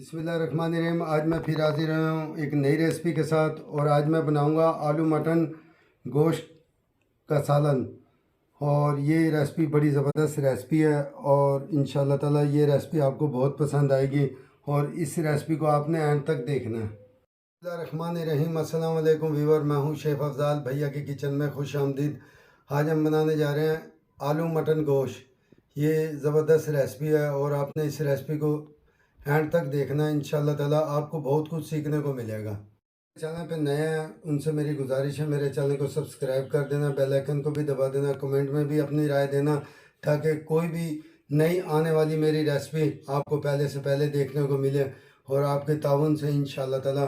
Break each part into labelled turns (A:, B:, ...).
A: बिस्मिल्लाहिर्रहमानिर्रहीम। आज मैं फिर हाजिर हुआ हूँ एक नई रेसिपी के साथ। और आज मैं बनाऊँगा आलू मटन गोश्त का सालन। और ये रेसिपी बड़ी ज़बरदस्त रेसिपी है और इंशाल्लाह ताला ये रेसिपी आपको बहुत पसंद आएगी। और इस रेसिपी को आपने एंड तक देखना है। बिस्मिल्लाहिर्रहमानिर्रहीम। अस्सलाम वालेकुम व्यूअर, मैं हूँ शेफ़ अफजाल। भैया के किचन में खुश आमदीद। आज हम बनाने जा रहे हैं आलू मटन गोश्त। ये ज़बरदस्त रेसिपी है और आपने इस रेसिपी को एंड तक देखना है। इंशाल्लाह ताला आपको बहुत कुछ सीखने को मिलेगा। चैनल पे नए हैं उनसे मेरी गुजारिश है, मेरे चैनल को सब्सक्राइब कर देना, बेल आइकन को भी दबा देना, कमेंट में भी अपनी राय देना ताकि कोई भी नई आने वाली मेरी रेसिपी आपको पहले से पहले देखने को मिले। और आपके ताउन से इंशाल्लाह ताला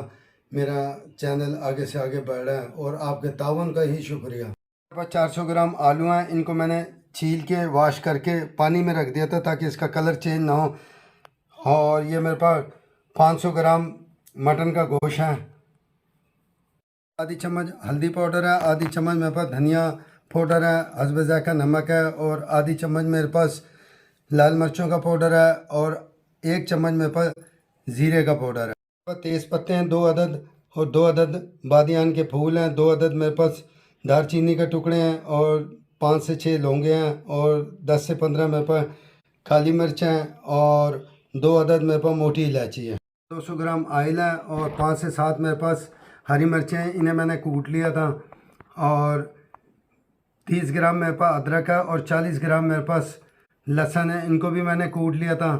A: मेरा चैनल आगे से आगे बढ़ रहा है और आपके ताउन का ही शुक्रिया। मेरे पास 400 ग्राम आलू हैं। इनको मैंने छील के वॉश करके पानी में रख दिया था ताकि इसका कलर चेंज ना हो। और ये मेरे पास 500 ग्राम मटन का गोश्त है। आधी चम्मच हल्दी पाउडर है, आधी चम्मच मेरे पास धनिया पाउडर है, हस्ब ज़ायक़ा नमक है और आधी चम्मच मेरे पास लाल मिर्चों का पाउडर है और 1 चम्मच मेरे पास ज़ीरे का पाउडर है। मेरे पास तेज़ पत्ते हैं 2 अदद और 2 अदद बादियान के फूल हैं, 2 अदद मेरे पास दालचीनी के टुकड़े हैं और 5 से 6 लौंगे हैं और 10 से 15 मेरे पास काली मिर्च हैं और 2 अदद मेरे पास मोटी इलायची है। 200 ग्राम ऑयल है और 5 से 7 मेरे पास हरी मिर्चें हैं, इन्हें मैंने कूट लिया था। और 30 ग्राम मेरे पास अदरक है और 40 ग्राम मेरे पास लहसुन है, इनको भी मैंने कूट लिया था।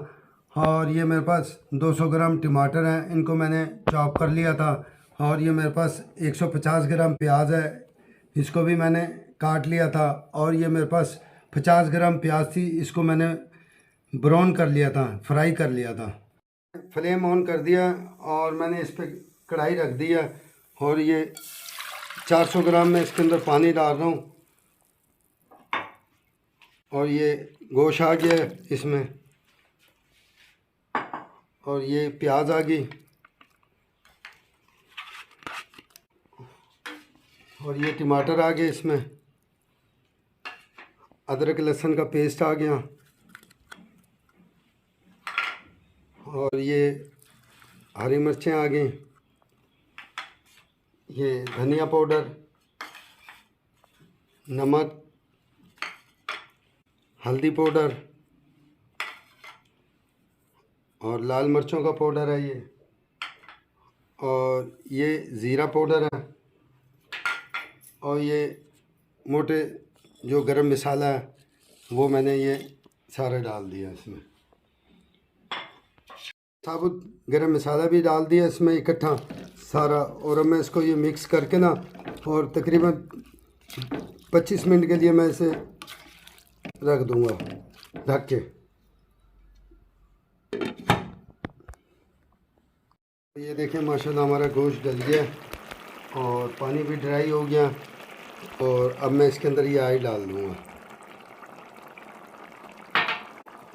A: और ये मेरे पास 200 ग्राम टमाटर हैं, इनको मैंने चॉप कर लिया था। और ये मेरे पास 150 ग्राम प्याज है, इसको भी मैंने काट लिया था। और ये मेरे पास 50 ग्राम प्याज थी, इसको मैंने ब्राउन कर लिया था, फ्राई कर लिया था। फ्लेम ऑन कर दिया और मैंने इस पर कढ़ाई रख दिया और ये 400 ग्राम में इसके अंदर पानी डाल रहा हूँ। और ये गोश्त आ गया इसमें और ये प्याज आ गई और ये टमाटर आ गए, इसमें अदरक लहसुन का पेस्ट आ गया और ये हरी मिर्चें आ गई, ये धनिया पाउडर, नमक, हल्दी पाउडर और लाल मिर्चों का पाउडर है ये। और ये ज़ीरा पाउडर है और ये मोटे जो गरम मसाला है वो मैंने ये सारा डाल दिया इसमें। साबुत गरम मसाला भी डाल दिया इसमें इकट्ठा सारा। और अब मैं इसको ये मिक्स करके ना और तकरीबन 25 मिनट के लिए मैं इसे रख दूंगा ढक के। ये देखें माशाल्लाह हमारा गोश्त गल गया और पानी भी ड्राई हो गया। और अब मैं इसके अंदर ये ऑयल डाल दूँगा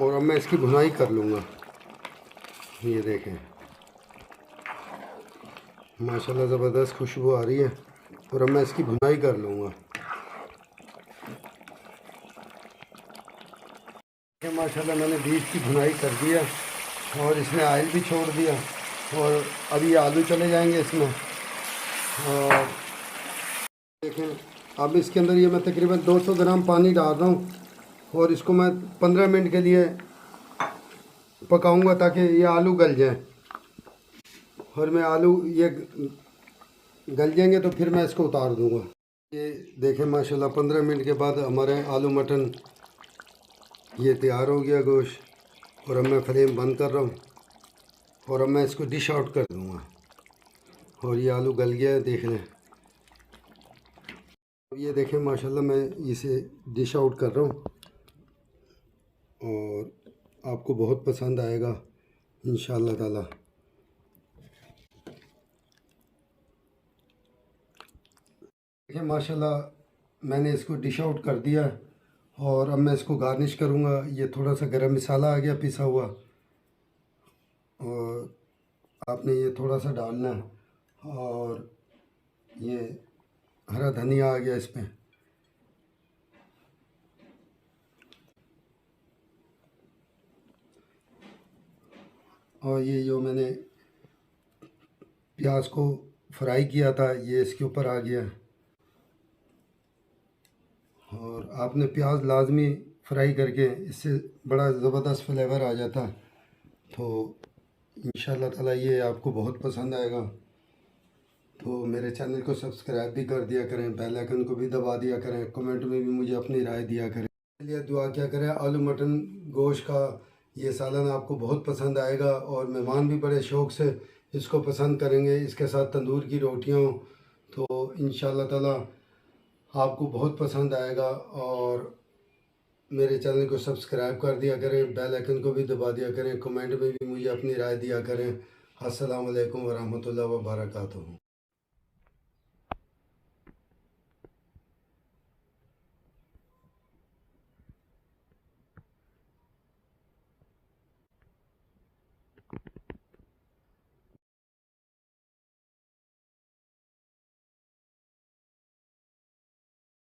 A: और अब मैं इसकी भुनाई कर लूँगा। ये देखें माशाल्लाह ज़बरदस्त खुशबू आ रही है और अब मैं इसकी भुनाई कर लूँगा। माशाल्लाह मैंने बीफ की भुनाई कर दिया और इसमें ऑयल भी छोड़ दिया। और अभी आलू चले जाएंगे इसमें। और देखें अब इसके अंदर ये मैं तकरीबन 200 ग्राम पानी डाल रहा हूँ और इसको मैं 15 मिनट के लिए पकाऊंगा ताकि ये आलू गल जाए। और मैं आलू ये गल जाएंगे तो फिर मैं इसको उतार दूंगा। ये देखें माशाल्लाह 15 मिनट के बाद हमारे आलू मटन ये तैयार हो गया गोश्त। और अब मैं फ्लेम बंद कर रहा हूँ और अब मैं इसको डिश आउट कर दूंगा। और ये आलू गल गया है, देख लें। ये देखें माशाल्लाह मैं इसे डिश आउट कर रहा हूँ और आपको बहुत पसंद आएगा इंशाल्लाह ताला। देखिए माशाल्लाह मैंने इसको डिश आउट कर दिया और अब मैं इसको गार्निश करूँगा। ये थोड़ा सा गरम मसाला आ गया पिसा हुआ और आपने ये थोड़ा सा डालना है। और ये हरा धनिया आ गया इसमें। और ये जो मैंने प्याज को फ्राई किया था ये इसके ऊपर आ गया। और आपने प्याज लाजमी फ्राई करके, इससे बड़ा ज़बरदस्त फ्लेवर आ जाता। तो इंशाल्लाह ताला ये आपको बहुत पसंद आएगा। तो मेरे चैनल को सब्सक्राइब भी कर दिया करें, बेल आइकन को भी दबा दिया करें, कमेंट में भी मुझे अपनी राय दिया करें। इसलिए दुआ क्या करें, आलू मटन गोश्त का ये सालन आपको बहुत पसंद आएगा और मेहमान भी बड़े शौक़ से इसको पसंद करेंगे। इसके साथ तंदूर की रोटियाँ हों तो इंशाल्लाह ताला आपको बहुत पसंद आएगा। और मेरे चैनल को सब्सक्राइब कर दिया करें, बेल आइकन को भी दबा दिया करें, कमेंट में भी मुझे अपनी राय दिया करें। अस्सलाम वालेकुम व रहमतुल्लाहि व बरकातुहू।